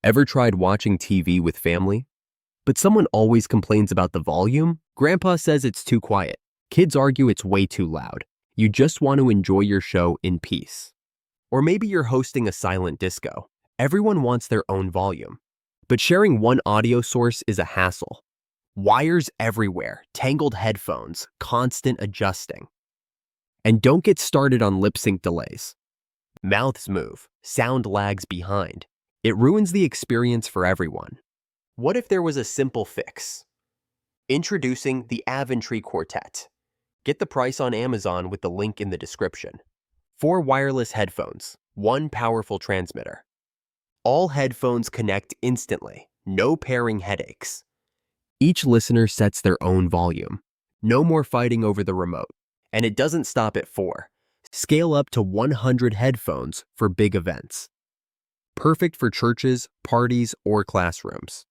Ever tried watching TV with family, but someone always complains about the volume? Grandpa says it's too quiet. Kids argue it's way too loud. You just want to enjoy your show in peace. Or maybe you're hosting a silent disco. Everyone wants their own volume. But sharing one audio source is a hassle. Wires everywhere, tangled headphones, constant adjusting. And don't get started on lip sync delays. Mouths move, sound lags behind. It ruins the experience for everyone. What if there was a simple fix? Introducing the Avantree Quartet. Get the price on Amazon with the link in the description. 4 wireless headphones, 1 powerful transmitter. All headphones connect instantly, no pairing headaches. Each listener sets their own volume. No more fighting over the remote. And it doesn't stop at 4. Scale up to 100 headphones for big events. Perfect for churches, parties, or classrooms.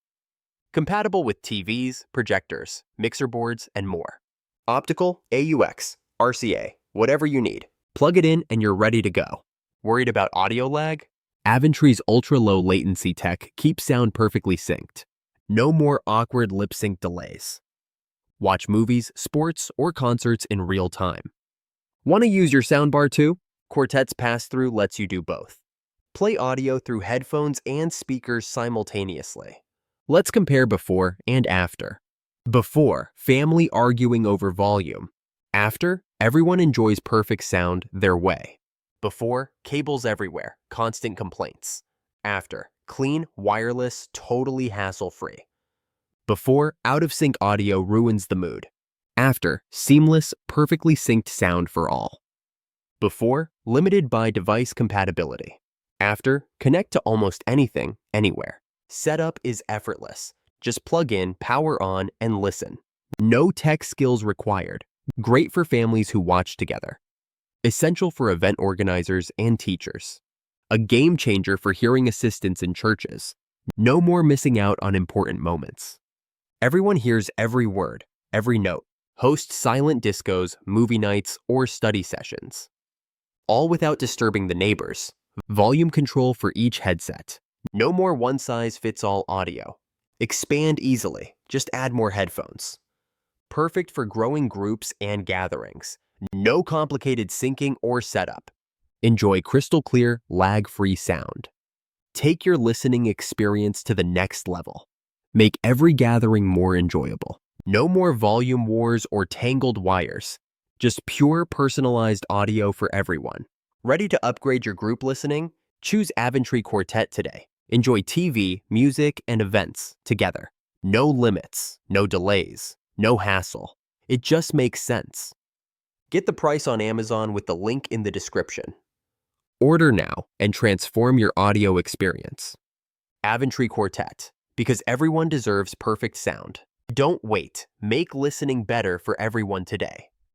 Compatible with TVs, projectors, mixer boards, and more. Optical, AUX, RCA, whatever you need. Plug it in and you're ready to go. Worried about audio lag? Avantree's ultra-low latency tech keeps sound perfectly synced. No more awkward lip sync delays. Watch movies, sports, or concerts in real time. Want to use your soundbar too? Quartet's pass-through lets you do both. Play audio through headphones and speakers simultaneously. Let's compare before and after. Before, family arguing over volume. After, everyone enjoys perfect sound their way. Before, cables everywhere, constant complaints. After, clean, wireless, totally hassle-free. Before, out-of-sync audio ruins the mood. After, seamless, perfectly synced sound for all. Before, limited by device compatibility. After, connect to almost anything, anywhere. Setup is effortless. Just plug in, power on, and listen. No tech skills required. Great for families who watch together. Essential for event organizers and teachers. A game changer for hearing assistants in churches. No more missing out on important moments. Everyone hears every word, every note. Host silent discos, movie nights, or study sessions. All without disturbing the neighbors. Volume control for each headset. No more one-size-fits-all audio. Expand easily, just add more headphones. Perfect for growing groups and gatherings. No complicated syncing or setup. Enjoy crystal clear, lag-free sound. Take your listening experience to the next level. Make every gathering more enjoyable. No more volume wars or tangled wires. Just pure personalized audio for everyone. Ready to upgrade your group listening? Choose Avantree Quartet today. Enjoy TV, music, and events together. No limits, no delays, no hassle. It just makes sense. Get the price on Amazon with the link in the description. Order now and transform your audio experience. Avantree Quartet, because everyone deserves perfect sound. Don't wait. Make listening better for everyone today.